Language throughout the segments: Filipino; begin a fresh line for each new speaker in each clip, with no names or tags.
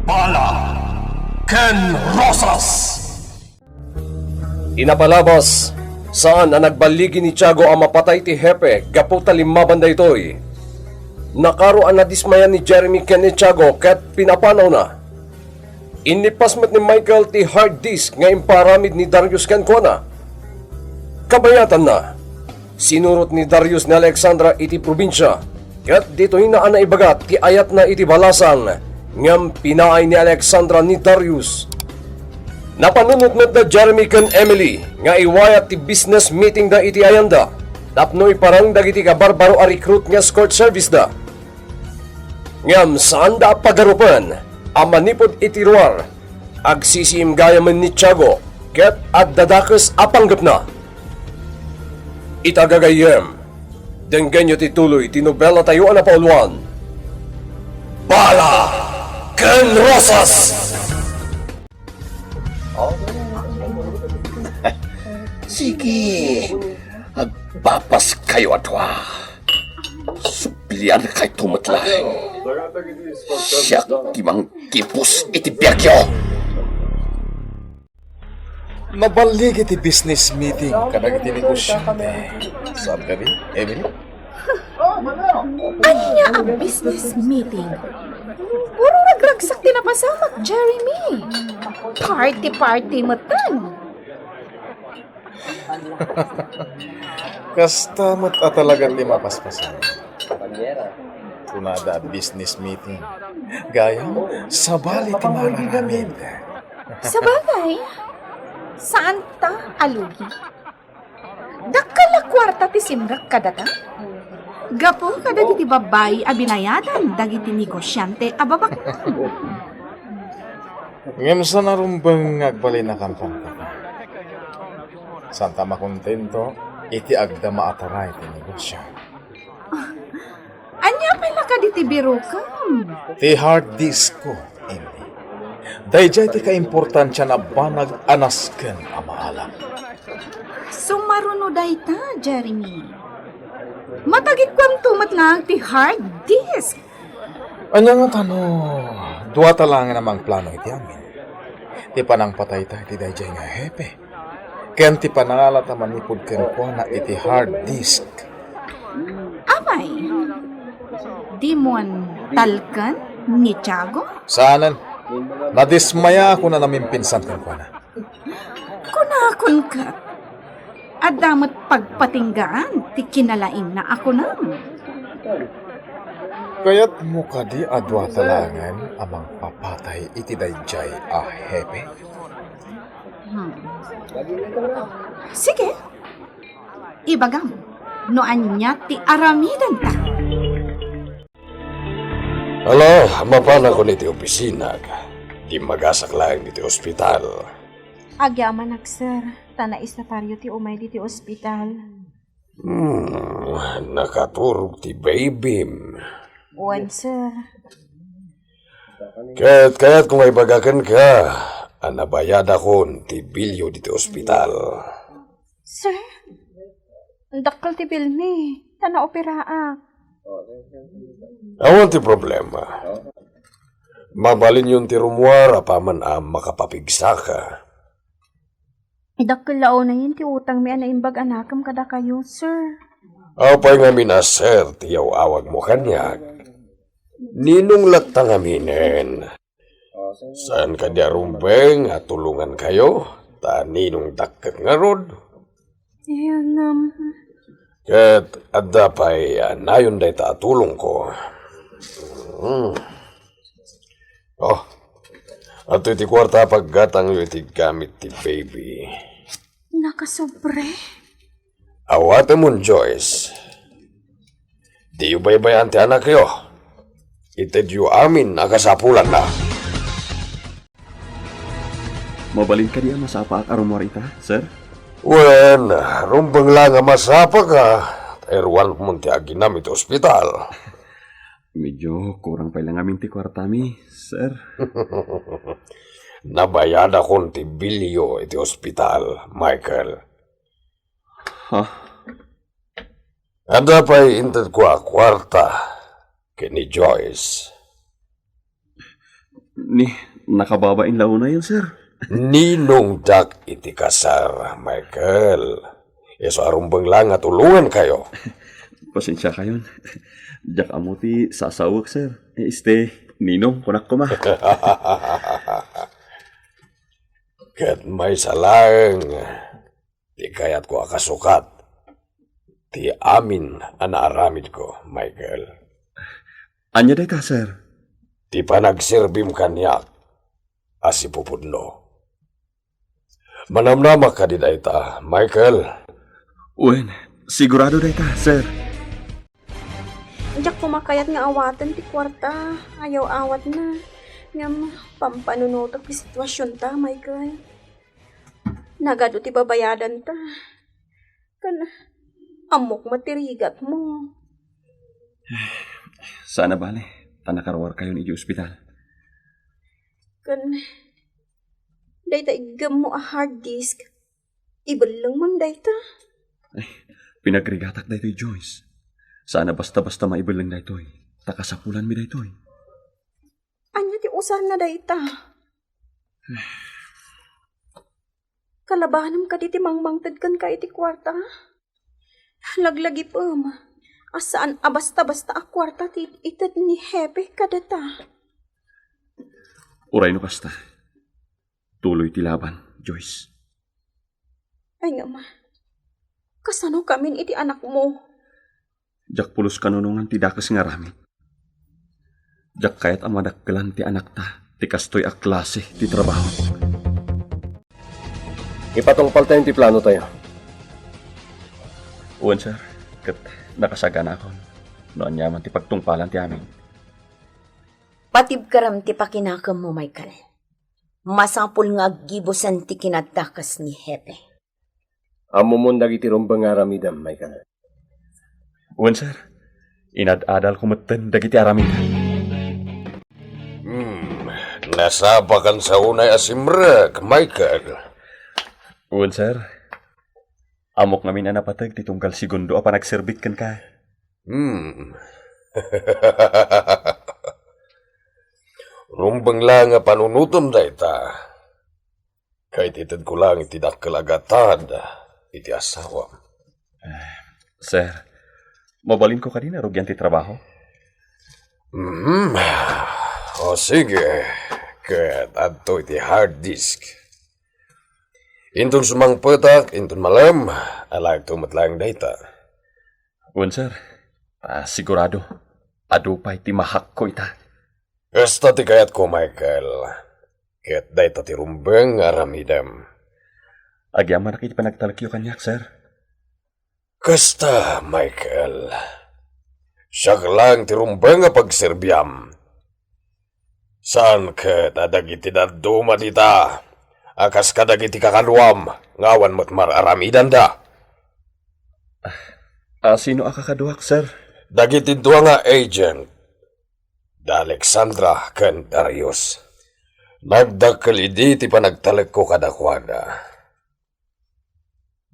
Bala Ken Rosas.
Inapalabas, saan ang nagbaligi ni Tiago ang mapatay ti Hepe, gaputa limaban da ito'y. Nakaroan na dismayan ni Jeremy Ken ni Tiago kat pinapanaw na. Inipasmat ni Michael ti hard disk nga imparamid ni Darius Ken Kona. Kabayatan na, sinurot ni Darius ni Alexandra iti probinsya, kat dito'y na ibagat ti ayat na iti balasan, ngam pinaay ni Alexandra ni Darius. Napanunot na Jeremy Ken Emily nga iwayat ti business meeting da iti ayanda, tapnoy parang dagiti kabarbaro a recruit nga escort service da. Ngam saan da pagarupan, ang manipod iti ruar, agsisiim gayaman ni Tiago, ket at dadakes apanggap na. Itagagayem, denggan nyo tituloy tinobela tayo na pauluan.
Bala Ken Rosas.
Sige, agpapas kayo atwa. Suplian kay tumatlay. Siyak timang kipus iti biyakyo.
Nabalig iti business meeting kadag iti negosyante. Saan ka rin, Emily?
Anya ang business meeting? Puro nagragsak din na pasamak, Jeremy. Party-party mo tan.
Kasta mo't talagang lima paspasan. Kunada business meeting. Gaya, sabali ti mararamid.
Sa bagay, saan ta alugi? Dakala kwarta ti simrak kadata? Gapo kada iti babay a binayadan dagiti negosyante a babak.
Ngem sa narumbang agbali na kampang ka. Santa makontento, iti agda maataray ti negosyo.
Anya pala ka diti biro ka?
Ti hard disk ko, Emily. Dayjay ti kaimportansya na banag anasken a maalam.
Sumaruno dayta, Jeremy. Matagit kwantumat lang ti hard disk.
Anya nga tano, duwa talangan namang plano iti amin. Ti panang patay ta iti dayjay nga hepe. Ken ti panangalat manipod ken ko na iti hard disk.
Amay, di mo talkan ni Tiago?
Saanan? Nadismaya ako na namin pinsan ken ko na.
Kunakon ka. At damat pagpatinggaan, ti kinalain na ako na.
Kaya't mo kadi adwa talangan amang papatay iti dayjay a hepe.
Sige. Ibagam, noan niya ti aramidan ta.
Hala, mapana ko niti opisina. Di magasak lang niti ospital.
Agyaman sir, tanais na paryo ti umay di ospital.
Nakaturog ti babym.
Uwan sir.
Kaya't kung ay bagakan ka, anabayad ako ti bilyo dito ospital.
Sir, dakal ti bilmi, tana operaak.
Awan ti problema. Mabalin yun ti rumuara pa man makapapigsa ka.
Dakal lao na yun ti utang mi anaimbag anakam kada kayo, sir.
Apay nga minaser, tiyaw awag mo kanya. Ninong latang aminin. Saan ka diya rumbeng at tulungan kayo? Ta ninong dakkat nga rod.
Yan,
Kat adda pa'y nayon day ta tulong ko. Oh, ato iti kwarta paggatang yu iti gamit ti baby.
nakasobre.
Awate mon Joyce. Di yu baybayan ti anak yo. Ited yu amin akasapulan na.
Mabalin ka diya masapa ak arumorita, sir?
Wen, rumbang lang nga masapa ka. Erwan mo ti aginam iti ospital.
Medyo kurang pa lang amin ti kwartami, sir.
Nabayad akong ti bilyo iti ospital, Michael.
Ha?
Anda pa'y inted ko a kwarta kini Joyce.
Ni, nakababain launa yun, sir.
Ninong dak iti kasar, Michael. Eso arumbang lang at ulungan kayo.
Pasensya kayon. Jak amuti sasawag, sir. Ninong, kunak ko ma.
Kat may salang, di kaya't ko akasukat. Ti amin anaaramid ko, Michael.
Anya day ta, sir.
Ti panagsirbim kanyak, asipupudno. Manamnama ka di dayta, Michael.
Uwen, sigurado day ta, sir.
Jak pumakayat nga awatan ti kwarta. Ayaw awat na. Ngam pampanunutok ti sitwasyon ta, Michael. Nagado ti babayadan ta. Kan amok matirigat mo.
Sana bale, tanakarwar kayo ni ospital.
Kan dayta igam mo a hard disk. Ibalang man dayta.
Pinagrigatak da ito'y Joyce. Sana basta-basta maibalang da ito'y. Takasapulan mi da ito'y.
Anya ti usar na dayta. Kalabanam ka di ti mangmangtad kan ka iti kwarta. Laglagi pam. Asaan basta-basta a kwarta ti itad ni Hepe kadata.
Uray no kasta. Tuloy ti laban, Joyce.
Ay nga ma. Kasano kamin iti anak mo?
Jak pulos kanunungan ti dakas nga rami. Jak kayat amadakkelan ti anak ta. Ti kastoy a klase ti trabaho.
Ipatungpal tayo ti plano tayo.
Uwan, sir. Kat nakasagana ako. Noon yaman ti pagtungpalan ti amin.
Patib karam ti pakinakam mo, Michael. Masapul nga gibosan ti kinatakas ni Hepe.
Amo mo dagiti rumbang aramidam, Michael.
Uwan, sir. Inad-adal kumatan dagiti aramidan.
Nasabakan sa unay asimrek, Michael.
Uwan, sir. Amok namin na napatag ti tunggal segundo apa nagserbit kan ka.
Rumbang lang nga panunutom dayta. Kahit itad ko lang itidak kalagatad, iti asawa.
Sir, mabalin ko kanina rugyan ti trabaho.
O sige, kat adto iti hard disk. Intun sumang petak, intun malam, alag tumatlang dayta.
Uwan, sir. Sigurado. Ado pa iti mahak ko ita.
Kasta ti kayat ko, Michael. Kat dayta ti rumbang aramidam.
Agyaman na kiti panagtalakyo kanyak, sir.
Kasta, Michael. Siya lang ti rumbang nga pagserbyam. Saan ka dadagiti na duma dita? Akas kadagiti kakaluam, ngawan mo't mararamidan da.
Sino akakaduak, sir?
Dagiti dua nga agent, da Alexandra ken Darius. Nagdakkel idi ti panagtalek ko kadakwada.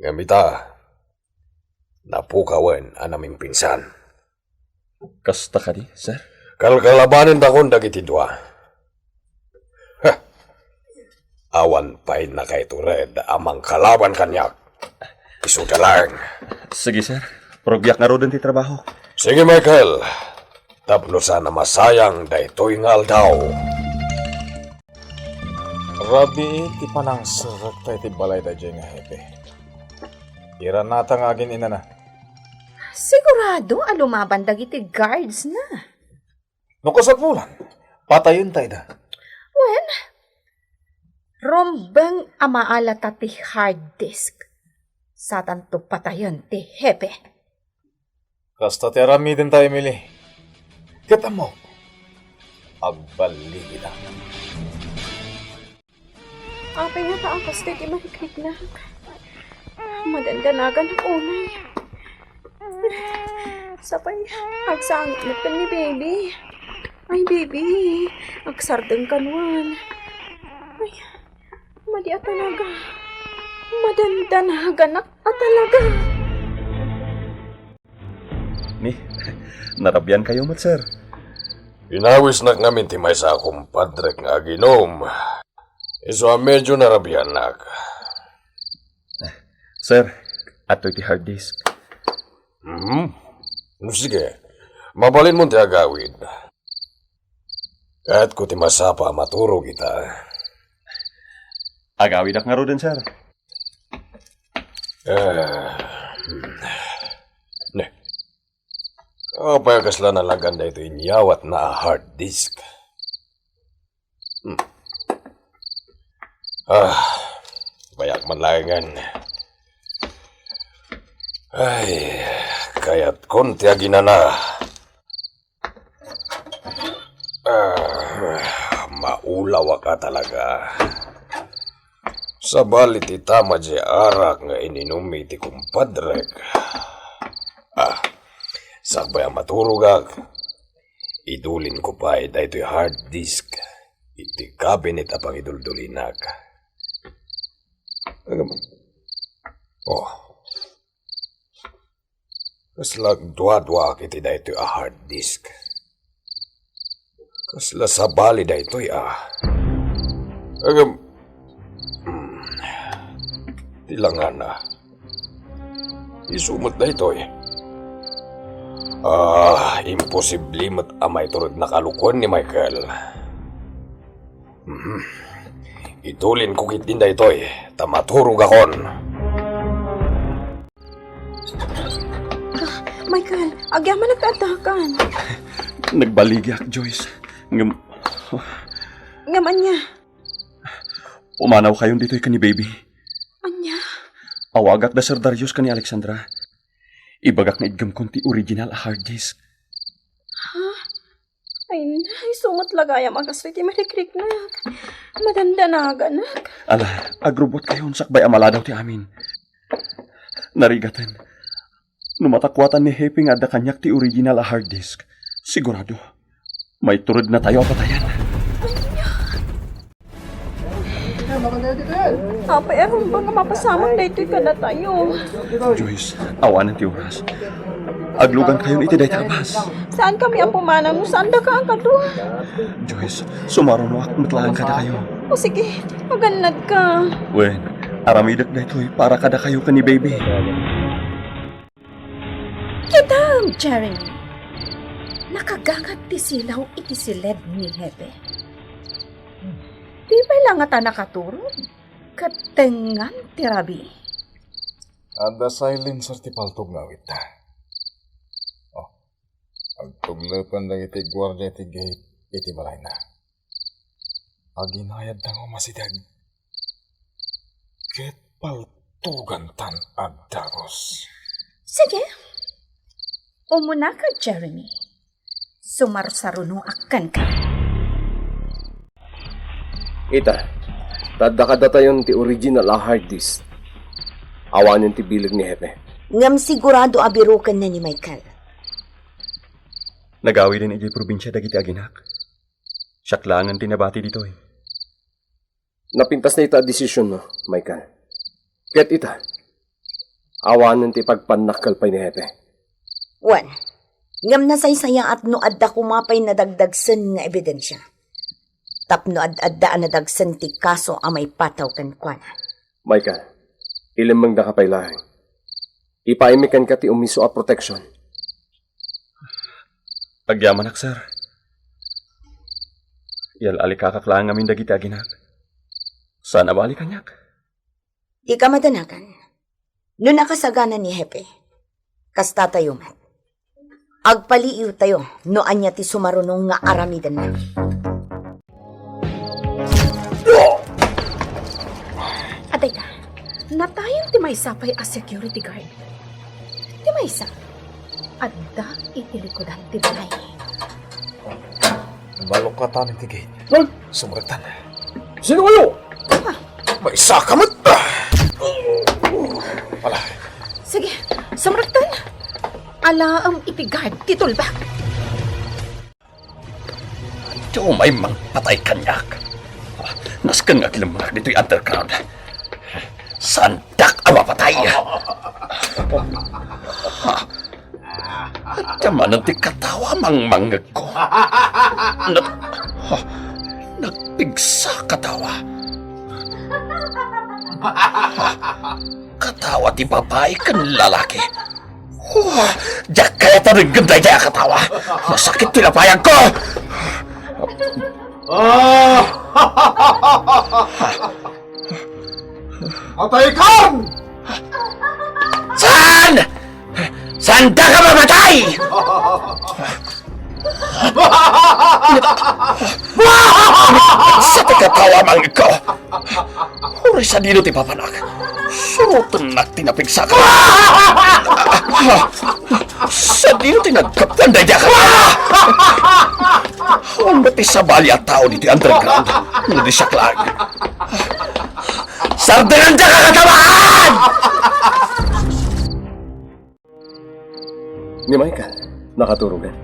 Ngamita, napukawan anaming pinsan.
Kasta ka di, sir?
Kalkalabanin da kon dagiti dua. Awan pa'y na kay Tured amang kalaban kanyak. Isuda lang.
Sige, sir. Progryak nga rodon ti trabaho.
Sige, Michael. Tapno sana masayang daytoy nga aldaw.
Rabi, ti panang surat tayo ti balay da dyan nga Hepe. Ira nata nga agin ina na.
Sigurado alumaban dagiti guards na.
Nukasapulan, patayon tayo da.
Well, rombeng amaalata ti hard disk. Satan to patayon ti Hepe.
Kasta ti arami din tayo, Mili. Kita mo, agbaligi na.
Apay nga taakas ti mahiklik na. Madandanagan ang unay. Sapay, agsangit na ni baby. Ay, baby, agsardeng kanwan. Ay, madi talaga. Madandanagan at talaga.
Ni, narabyan kayo mat, sir.
Inawis na ngamin ti may sa akong padrek nga ginom. Iso medyo narabihan nak.
Sir, ato'y ti hard disk.
Sige, mabalin mo ti agawid. Kahit ko ti masapa maturo kita.
Agawid ak nga ro din, sir.
Ne. Kapag kasla nalagan na ito inyawat na hard disk. Bayak man laingan. Ay, kaya't konti aginana. Maulaw ka talaga. Sa balit itama di arak nga ininumi ti kumpadrek. Sabay ang maturugag. Idulin ko pa ito'y hard disk. Iti cabinet apang iduldulinag. Kaslag dua-dua kiti da ito'y hard disk. Kasla sa bali da ito'y tilangan na. Isumot na ito'y. Imposible mat amay turod na kalukuan ni Michael. Itulin ko kitinda ito'y. Tamaturog akon.
Michael, agya man nagtatakan.
Nagbaligyak, Joyce.
Ngaman niya.
Umanaw kayon dito'y ka ni baby.
Anya.
Awagak da Sir Darius ka ni Alexandra. Ibagak na idgam konti original hard disk.
Ay, sumot lagayam agaswiti marikrik na. Madandanaga na.
Ala, agrobot kayon sakbay amala daw ti amin. Narigatan. Numatakwatan ni Happy nga da kanyak ti original hard disk. Sigurado, may turod na tayo apatayan.
Apa erong ba nga mapasamak na ito'y kada tayo?
Joyce, awanan ti oras. Aglugan kayon iti day tabas.
Saan kami ang pumanan mo? Saan da ka ang kadua?
Joyce, sumarono ak matlaan kada kayo.
O sige, maganad ka.
Wen, aramidak na ito'y para kada kayo ka ni baby.
Kidam, Jeremy. Nakagangat ti silaw iti siled ni Hepe. Di ba lang ata nakaturog? Katengan ti Rabi.
Ada silence ti paltog nga wit ta. Agtuglepan lang iti gwardiya iti gate iti balay na. Aginayad tango masidag. Ket paltugan tan agdagos.
Sige. Umuna ka, Jeremy. Sumarsaruno akan ka.
Ita, tadakada tayon ti original hard disk. Awanin ti bilag ni Hepe.
Ngam sigurado abirukan na ni Michael.
Nagawi din iti probinsya dagiti aginak. Syaklangan tinabati dito eh.
Napintas na ita desisyon mo, Michael. Ket ita, awanin ti pagpanakal pa ni Hepe.
Wan, ngam nasaysaya at no adda kumapay na dagdagsan nga ebidensya. Tapno ad-addaan na dagsan ti kaso amay pataw kan kuana.
Michael, ilimang da kapay lahing. Ipaimikan ka ti umiso a protection.
Agyaman ak, sir. Yal alikakaklaan ngamin dagiti aginak. Sana bali kanyak.
Di ka madanagan. No nakasagana ni Hepe, kasta tayo man. Agpaliiw tayo no anya ti sumarunong nga aramidan na.
Atay ka, natayang ti may sapay a security guard. Ti may sa, adda itilikodan ti balay.
Balok ka tanin ti gate. Sumuragtan.
Sino kayo?
May sakamot!
Wala.
Sige, samraktan. Alaam iti guard, titulbak.
Diyo may mang patay kanyak. Naskan nga kilamak dito'y underground. Sandak ang mapatay. At yaman ang ti katawa mangmangag ko. Nagpigsa katawa. Katawa ti babae kan lalaki. Diyak kaya tarig ganda daya katawa. Masakit tinapayag ko.
Ataykan!
Saan? Saan ka mamatay? Sa ti katawa mangag ko. Uri sa dino ti papanak. Surutan na tinapigsa ka. Sa dino ti nagkapanday dya ka. Ang mati sa bali at tao ni ti underground. Hindi siya klag. Sardinan dya ka katawan!
Ni Michael, nakaturugan.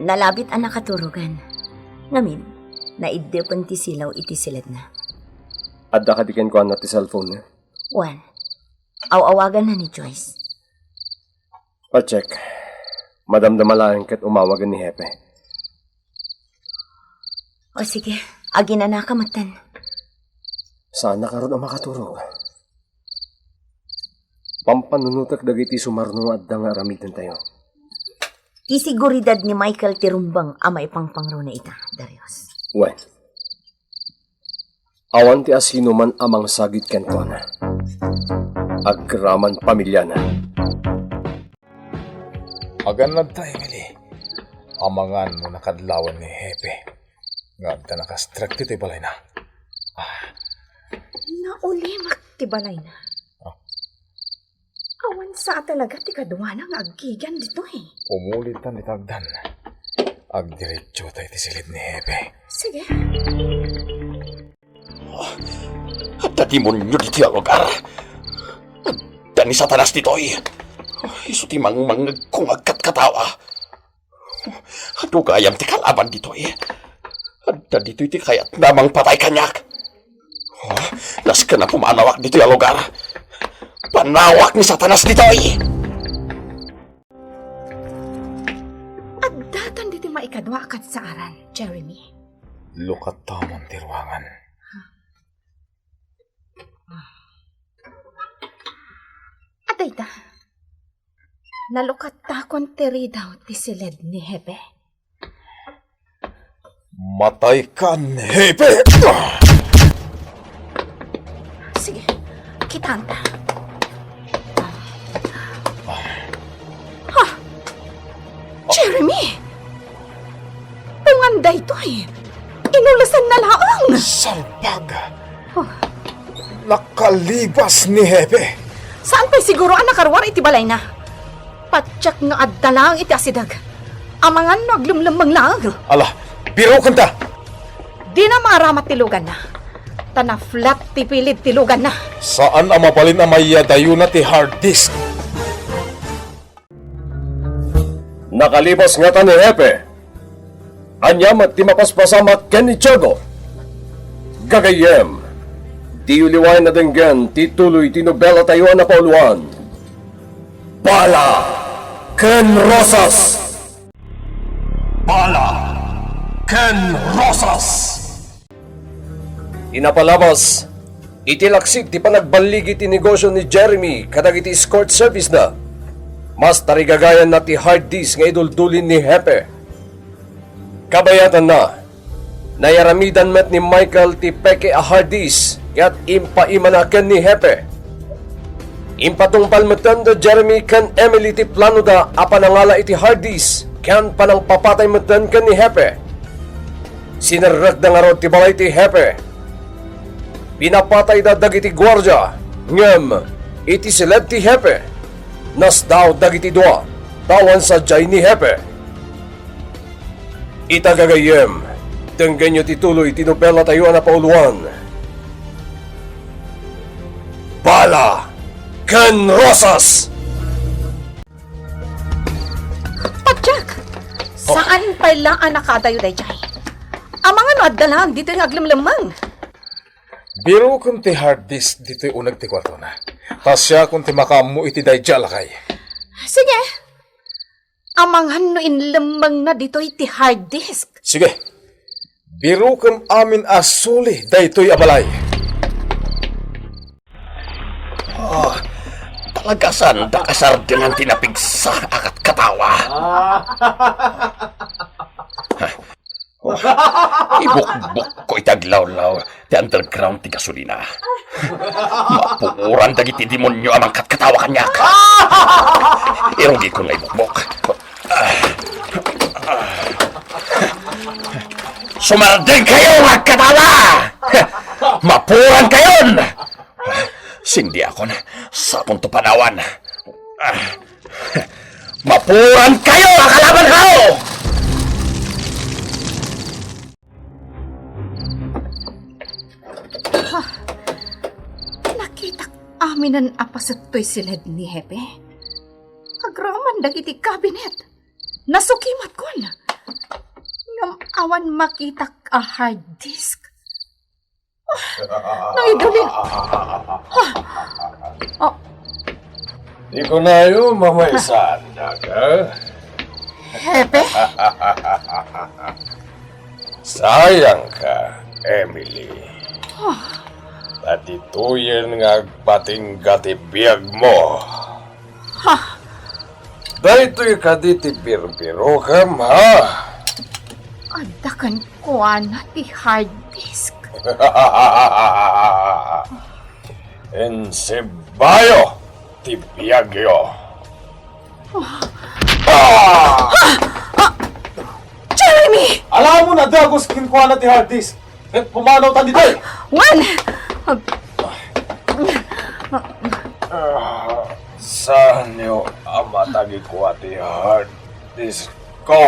Nalabit ang nakaturugan. Ngamin, naiddepan ti silaw iti silid na.
Adda kadiken ko na ti cellphone niya.
Juan, awawagan na ni Joyce.
Pa-check. Madamdamalaan kat umawagan ni Hepe.
O sige, agi na nakamatan.
Saan nakaroon ang makaturog? Pampanunutak dagiti sumarno at nga aramitan tayo.
Ti siguridad ni Michael tirumbang amay pangpangro na ita, Darius.
Well, awan ti asino man amang sagit kento na. Agraman pamilya na.
Maganad tayo, Emily. Amangan mo nakadlawan ni Hepe. Nga ta nakastruct iti balay na.
Nauli magtibalay na. Awan sa talaga ti kadwa nga agkigan dito eh.
Umulitan ni Tagdan. Agdiretso tayo ti silid ni Hepe.
Sige.
At tatimonyo di ti lugar. At ni Satanas dito'y. Iso ti mangmangag kong agkat-katawa. At ugayam ti kalaban dito'y. At dito'y ti kayat namang patay kanyak. Nas ka na pumanawak dito yung lugar. Panawak ni Satanas dito'y.
At datan dito maikadwa kat sa aran, Jeremy.
Lukat tamon ti ruangan.
At ita, nalukat takon tiri daw ti silid ni Hepe.
Matay ka, Hepe!
Sige, kitanta. Ha? Jeremy! Punganday to eh. Inulasan na laang.
Salpag! Nakalibas ni Hepe!
Saan pa'y siguro ang nakarwar iti balay na? Patsak nga adda lang iti asidag. Amangan naglumlumang lang.
Ala, biro kanta!
Di na maramat tilugan na. Tana flat ti pilid tilugan na.
Saan ang mabalin ang mayadayo na ti hard disk?
Nakalibas nga ta ni Hepe. Anyam at ti mapaspasamat ken ni Tiago. Gagayem. Di uliway na denggan ti tuloy ti nobela tayo na pauluan. Bala ken Rosas. Bala ken Rosas. Inapalabas, itilaksik ti panagbaligi ti negosyo ni Jeremy kadag iti escort service na. Mas tarigagayan na ti hard disk nga iduldulin ni Hepe. Kabayatan na, nayaramidan met ni Michael ti peke a hard disk kat impaimanaken ni Hepe. Impatungpal metan da Jeremy kan Emily ti plano da apanangala iti hard disk kan panang papatay metan kan ni Hepe. Sinarag da nga rod ti balay ti Hepe. Pinapatay da dagiti gwardya ngem iti silid ti Hepe. Nas daw dagiti dua tawan sa jay ni Hepe. Itagagayem tenggenyo ti tuloy tinupela tayo na pauluan. Bala ken Rosas.
Patyak! Saan pala ang nakadayo day jay? Amang ano addalang dito yung aglamlamang.
Biro kung ti hard disk dito'y unag ti kwarto na. Tasya kung ti makamu iti dayjala kay.
Sige. Amangan no inlemang na dito iti hard disk.
Sige, biro kem amin asuli daytoy abalay.
Talagasan da kasar dengan tinapigsa akat katawa. Ibuk-buk ko itaglaw-law ti underground ti gasolina. Mapuuran dagiti demonyo amang katkatawa kanyak. Irugi ko nga ibuk-buk. Sumardeng kayo nga katawa! Mapuran kayon! Sindi ako na sa punto panawan. Mapuran kayo ang kalaban ko!
Nakita aminan apasatoy silid ni Hepe. Agraman dagiti kabinet. Nasukimat ko na. Ngam awan makita a hard disk. Naidulin.
Di ko na yun mamaysan, daga.
Hepe?
Sayang ka, Emily. Natituyin nga pating gatibiyag mo. Dahito'y kaditi birbiro kam, ha?
Adakan ko na ti hard disk.
Ensebayo, tibiyagyo.
Jeremy!
Alam mo na dagos kinkuha na ti hard disk. Pumanaw ta dito.
Juan!
Saan niyo ang matagi ko ati hard disk ko?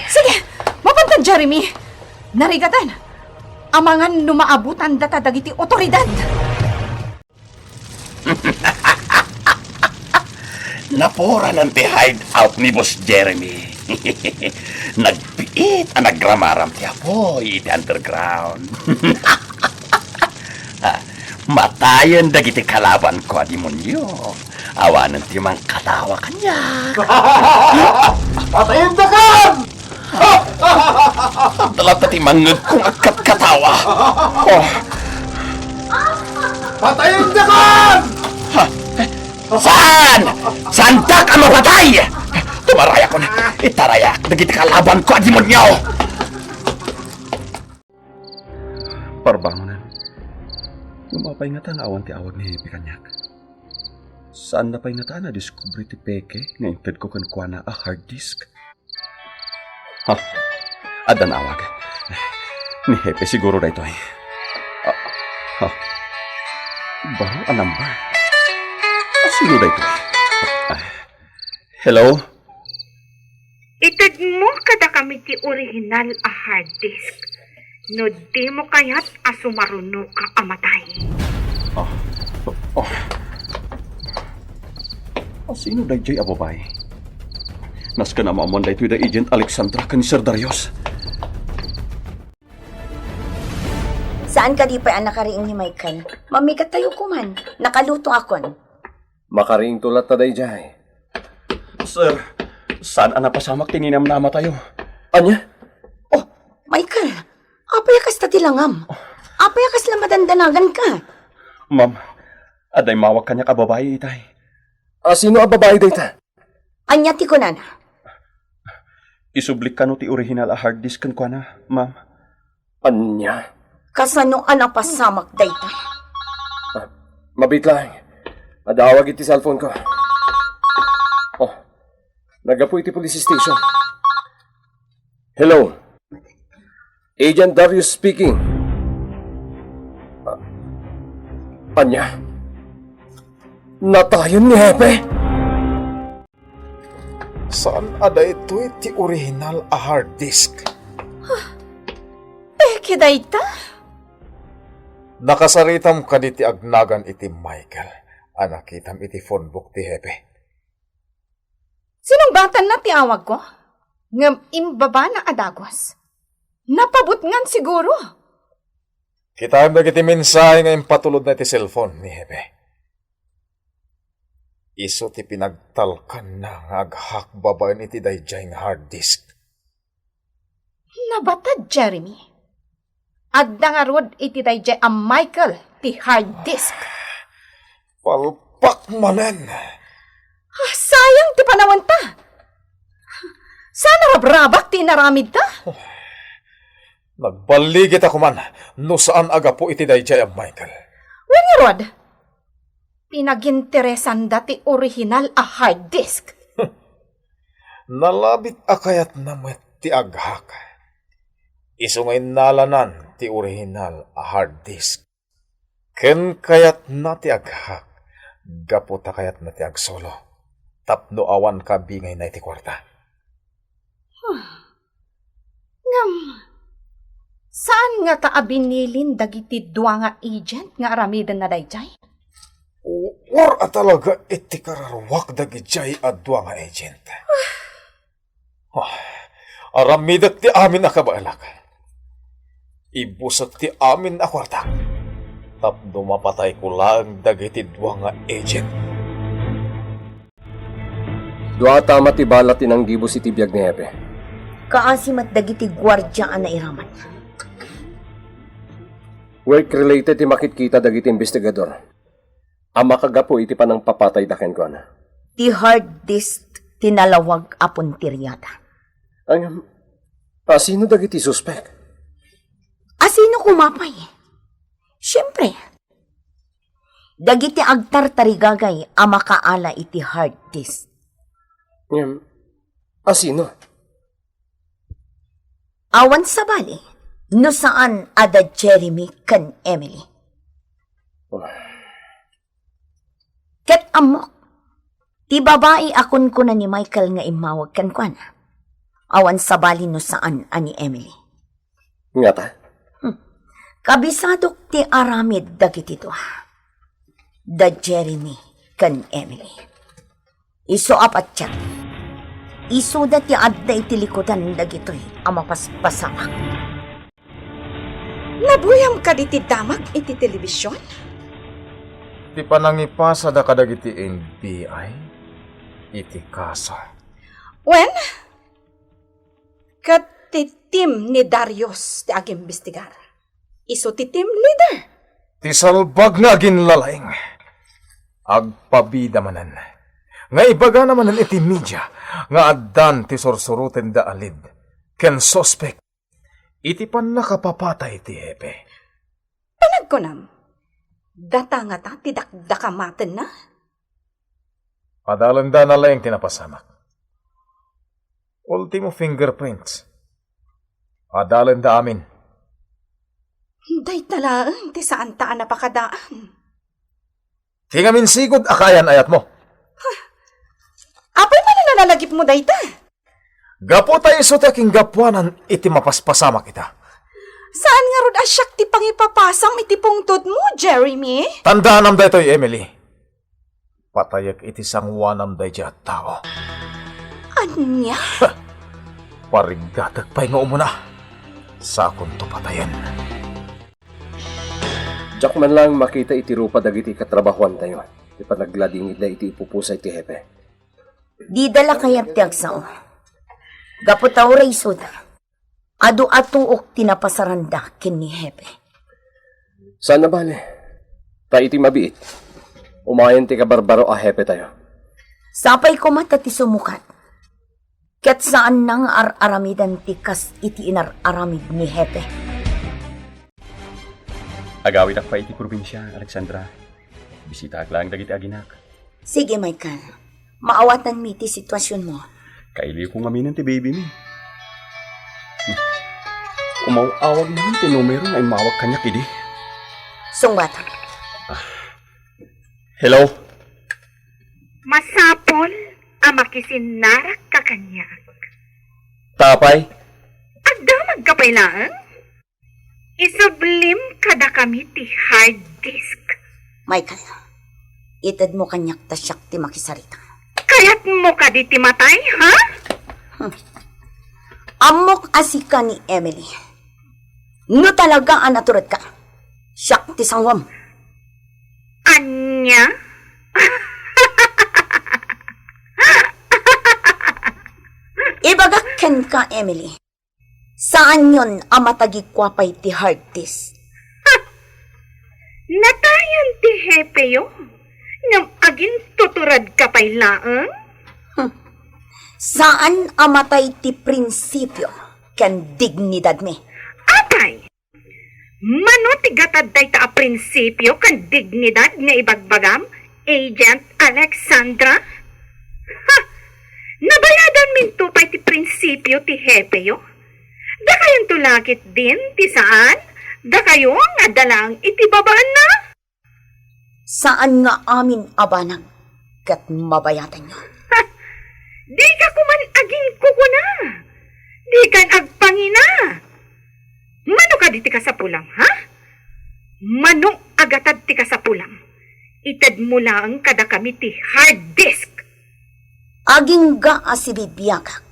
Sige, mapantan Jeremy. Narigatan. Amangan numaabutan data dagiti otoridad.
Napura ng hideout ni Boss Jeremy. Nagpiit ang nagramaram ti apoy iti underground. Matayan dagiti kalaban ko a demonyo. Awanan ti mang katawa kanya.
Patayin na kan!
Dalat ti mangag kong akat katawa.
Patayin na kan!
Saan? Sandak ang mapatay! Tumaraya ko na. Itarayak dagiti kalaban ko a demonyo.
Parbangonan. Lumapay nga ta nga awan ti awag ni Hepe kanyak. Saan na pa'y nga ta na diskubre ti peke nga inted ko kankwana a hard disk? Ha? Adan awag. Ni Hepe siguro na ito eh. Ha? Baro a number. Sino na ito eh? Hello?
Itad mo kada kami ti original a hard disk. No di mo kayat asumaruno ka amatay.
Sino na jay a babae? Nas ka na mamon da ito da Agent Alexandra kan Sir Darius.
Saan ka di pa ang nakariing ni Michael? Mamikat tayo kuman. Nakaluto akon.
Makaring tulat ta dayjay.
Sir, saan ang napasamak tininam nama tayo?
Anya?
Michael, apayakas ta tilangam. Apayakas lang madandanagan ka.
Ma'am, aday mawag kanya ka babae itay.
Sino ang babae dayta?
Anya ti kunan.
Isublik ka no ti original a hard disk kan kwa na, ma'am.
Anya?
Kasano ang napasamak dayta?
Mabit lang. Adawag iti cellphone ko. Nagapu iti police station. Hello. Agent Darius speaking. Anya? Natayon ni Hepe?
Saan ada ito ti original a hard disk?
Peke dayta?
Nakasaritam ka di ti agnagan iti Michael. Anakitam iti phone book ti Hepe.
Sinong batan na ti awag ko? Ngam imbaba na adagwas. Napabot ngan siguro.
Kitam na kiti mensahe nga impatulod na iti cellphone ni Hepe. Iso ti pinagtalkan na nga aghakbabaen iti dayjay nga hard disk.
Nabatad, Jeremy. Adda nga rod iti dayjay ang Michael ti hard disk.
Palpak manen.
Sayang ti panawan ta. Sana rabrabak ti naramid ta.
Nagbaligit ako man, no saan aga po iti dayjay ang Michael.
When you rod, pinaginteresan dati original a hard disk.
Nalabit akayat namet ti aghak. Iso ngay nalanan ti original a hard disk. Ken kayat na ti aghak. Gapot kayat na ti agsolo. Tapno awan ka bingay na iti kwarta.
Ngam, saan nga ta abinilin dagiti dua nga agent nga aramidan na dayjay?
Or talaga iti kararwak dagijay adwa nga agent. Aramidat ti amin na kabaalak. Ibusag ti amin na kwarta. Tapno mapatay ko lang dagiti dua nga agent.
Dua tama ti balat tinanggibo si tibiyag ni Hepe.
Kaasimat dagiti gwardya na iraman.
Work-related ti makit-kita dagiti investigador. Ang makagapo iti panang papatay daken ko na.
Ti hard disk tinalawag apon tiryata.
Sino dagiti suspect?
Asino kumapay? Siyempre. Dagiti agtartarigagay ang makaala iti hard disk.
Sino?
Awan sa bali, no saan ada Jeremy kan Emily. Ket amok, ti babae akon ko na ni Michael nga imawag kan kwa na. Awan sa bali no saan ani Emily.
Nga ta?
Kabisadok ti aramid dagiti to. Da Jeremy kan Emily. Iso apat tiyan. Iso dati adda iti likutan dagitoy ang mapaspasamak.
Nabuyam ka diti damag iti telebisyon?
Ti panangipasa da kadagiti NBI iti kaso.
When? Kat ti team ni Darius ti ag-imbestigar. Iso ti team leader.
Ti salbag nga ginlalaing. Agpabida manan. Nga ibaga naman ang iti media, nga addan ti sorsoruten da alid, ken suspect, iti pan nakapapatay ti Hepe.
Panag ko nam, data nga ta ti dakdakamaten na.
Padalan da na lang tinapasamak. Ultimo fingerprints. Padalan da amin.
Day talaan ti saan taan napakadaan.
Tingamin sigod akayan ayat mo.
Apoy man na nalalagip mo dayta.
Gapo tayo sa taking gapuanan iti mapaspasama kita.
Saan nga rod asyak ti pangipapasam iti pungtod mo, Jeremy?
Tandaan am daytoy, Emily. Patayak iti sangwanam dayja at tao.
Anya?
Parigatag pa'y nga umuna. Sa akong to patayan.
Diyak man lang makita iti rupa dagiti katrabahuan tayo. Ipanaglading ida iti ipupusay ti Hepe.
Di dala kayat ti agsao. Gaputaw raysod. Adu atuok tinapasaranda ken ni Hepe.
Sana bale? Ta iti mabiit. Umayan ti kabarbaro a Hepe tayo.
Sapay ko mata ti sumukat. Ket saan nang aramidan ti kas iti inararamid ni Hepe.
Agawid ak pa iti probinsya, Alexandra. Bisita ak lang dagiti aginak.
Sige, Michael. Maawatan mi ti sitwasyon mo.
Kaili ko ngaminan ti baby mi. Umawag naman ti numero na imawag kanya kidi.
Sungbata.
Hello?
Masapol ang makisinarak ka kanya.
Tapay?
Agda magkapay lang. Isublim kada kami ti hard disk.
Michael, itad mo kanyak tasyak ti makisarita.
Kayat mo ka di ti matay, ha?
Amok asika ni Emily. No talaga ang naturat ka. Siyak ti sangwam.
Anya?
Ibagakken ka, Emily. Saan yon ang matagikwapay ti hard disk?
Natayan ti hepe yo. Ngam agin tuturad ka pa'y laang?
Saan ang matay ti prinsipyo ken dignidad mi?
Apay! Mano ti gatad day ta a prinsipyo kan dignidad nga ibagbagam, Agent Alexandra? Ha! Nabayadan min to pa'y ti prinsipyo ti hepe yo? Da kayon tulakit din ti saan? Da kayo nga dalang iti babaan na?
Saan nga amin abanag kat mabayatan nyo?
Ha! Di ka kuman aging kukuna. Di kan agpangina. Mano ka di ti ka sa pulam, ha? Mano agatad ti ka sa pulam. Itad mo lang kada kami ti hard disk.
Aging ga si bibiyagak.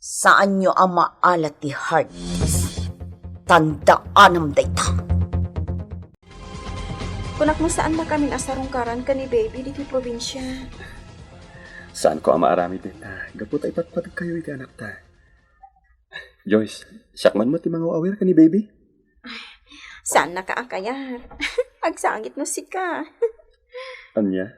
Saan nyo ang maalat ti hard disk? Tandaanam dayta.
Kunak mo saan na kaming asarong karan ka ni baby dito probinsya.
Saan ko ang maarami din ta? Gapot ay patpatag kayo iti anak ta. Joyce, sakman mo ti mga aware ka ni baby?
Saan na kaakayat? Agsangit no si ka.
Anya?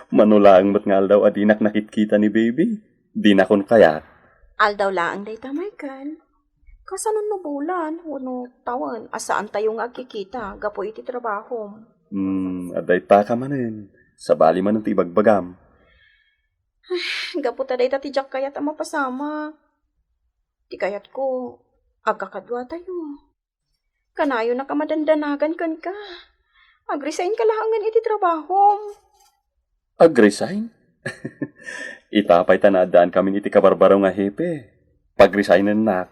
Manulaang mat nga daw adinak nakitkita ni baby. Di na kon kaya.
Aldaw laang day tamay kan. Kasanon no bulan, wano tawan, asaan tayo nga kikita, gapo iti trabaho.
Aday ta ka manen. Sa bali man ang tibagbagam.
Gapo taday ti jak kayat ang mapasama. Di kayat ko, agkakadwa tayo. Kanayo na kamadandanagan kan ka. Agresign ka lahangan iti trabaho.
Ag-resign? Itapay tanadaan kami iti kabarbaro nga hepe. Pag-resignan na.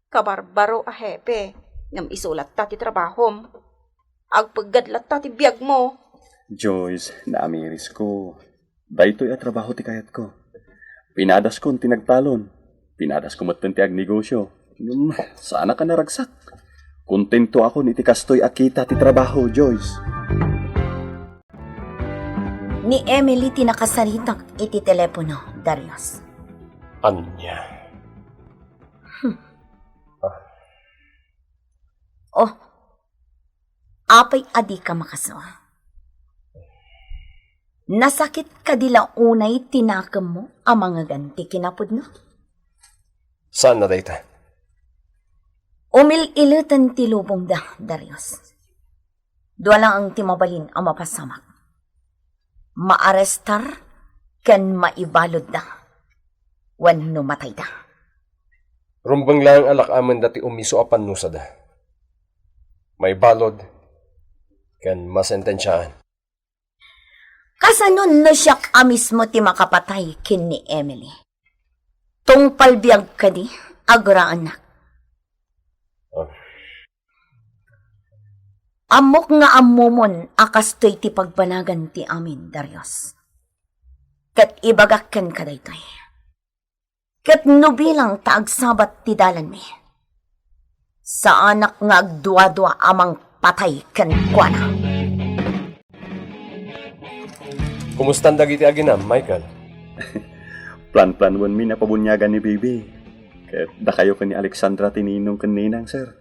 Kabarbaro a hepe, ngam isulat ta ti trabaho. Agpaggadlat ta ti biyag mo.
Joyce, naamiris ko. Daytoy at trabaho ti kayat ko. Pinadas ko tinagtalon. Pinadas ko matan ti agnegosyo. Sana ka naragsak. Kontento ako ni ti kastoy akita ti trabaho, Joyce.
Ni Emily tinakasalitak iti telepono, Darius.
Anya?
Oh, apay adi ka makasawa. Nasakit ka dila unay tinakam mo ang mga ganti kinapod no?
Saan na dayta?
Umil-ilutan ti lubong da, Darius. Dua lang ang timabalin ang mapasamak. Maarestar kan maibalod da. Wan numatay da.
Rumbang lang alak aman dati umiso apan nusa da. May balod kan masentensyaan.
Kasanon no siyak amis mo ti makapatay kin ni Emily. Tungpalbiag ka di, agra anak. Amok nga amumon akastoy ti pagbanagan ti amin, Darius. Kat ibagakken ka daytoy. Kat nubilang taagsabat ti dalan mi. Sa anak nga agdua-dua amang patay ken kuana.
Kumusta ang dagiti aginam, Michael?
Plan-planuan mi na pabunyagan ni baby. Kahit da kayo ka ni Alexandra tininong kaninang, sir.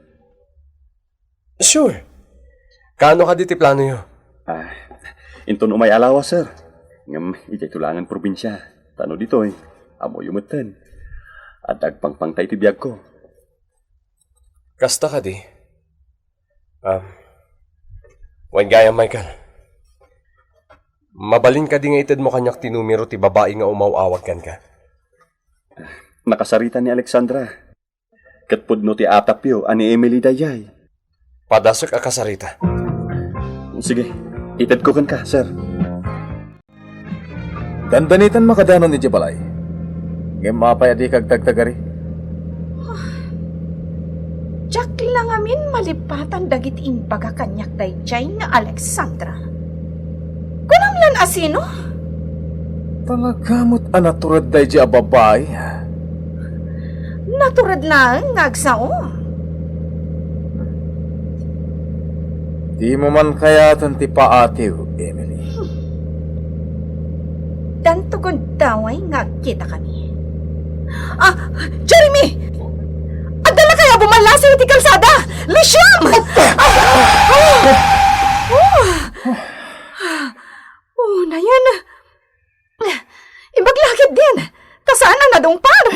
Sure. Kaano ka diti plano yo?
Inton umay alawa, sir. Ngam, ijay tulangan probinsya. Tano dito amo yumutan. At agpangpangtay ti biyag ko.
Kasta ka di. Wan gaya, Michael. Mabalin ka di nga itad mo kanyak tinumero ti babae nga umawawag kan ka.
Nakasarita ni Alexandra. Katpudno ti atapyo ani Emily dayay.
Padasok akasarita.
Sige, itad ko kan ka, sir.
Dandanitan makadanon ni Jabalay. Ngayon mapay adi kagtagtagari.
Jack lang amin malipatan dagit imbaga kanyak dayjay nga Alexandra. Kunam lan asino?
Talagamot anaturad day di ababay.
Naturad lang ngagsao.
Di mo man kaya tanti paatiw, Emily.
Dantugon daway nga kita kami. Jeremy! Adala kaya bumalasi iti kalsada! Lisyam! Na yan. Ibaglakit din. Kasaan na nadungpar?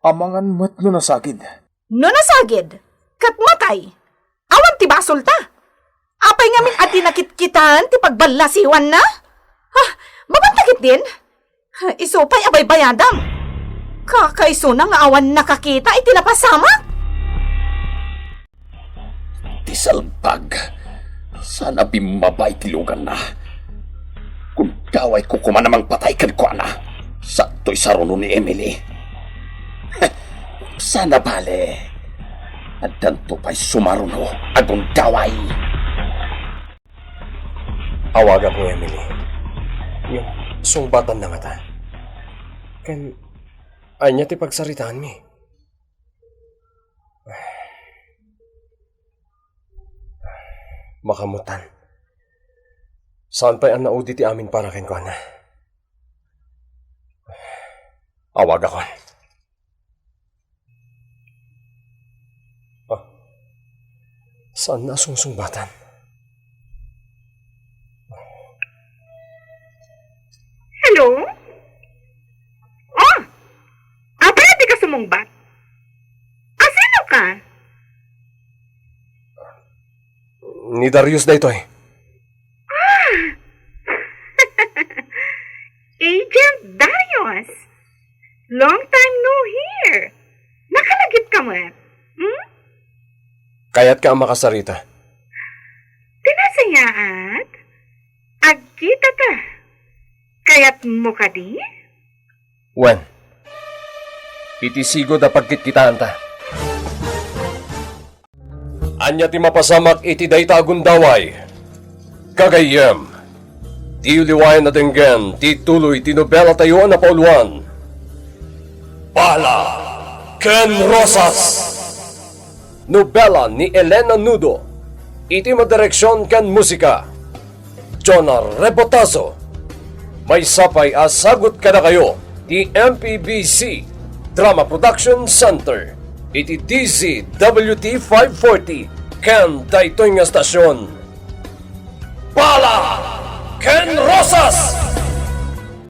Amangan mat no nasagid.
No nasagid, kat matay. Awan ti basol ta. Apay ngamin at tinakit-kitan ti pagbalasiwan na? Mabantakit din? Isupay abay bayadam. Kakaiso na nga awan nakakita iti napasama?
Ti salbag. Sana bimabay tilugan na. Kung daway ko kumanamang patay kan kwa na. Sa to'y saruno ni Emily. Sana bale. At danto pa'y sumaruno agong daway.
Awaga ko, Emily. Yung sungbatan na nga ta. Kan, anya ti pagsaritaan mi. Makamutan. Saan pa'y ang naudi ti amin para ken ko na? Awag ako. Saan na sungsungbatan?
Hello? Oh! Pwede ka sumungbat? Sino ka?
Ni Darius na ito eh.
Agent Darius! Long time no hear. Nakalagip ka mo eh.
Kaya't ka ang makasarita.
Pinasayaat? Agkita ta. Kaya't mo ka di?
Wen, itisigo da pagkitkitaan ta. Anya ti mapasamak iti dayta agundaway. Kagayem, ti uliwayan na denggen, ti tuloy ti nobela tayo na pauluan. Pala, Ken Rosas. Nobela ni Elena Nudo. Iti madireksyon ken musika. Jonah Rebotazo. May sapay asagot ka na kayo. Ti MPBC Drama Production Center. Iti DZWT 540 Ken daytoy nga stasyon. Pala Ken Rosas!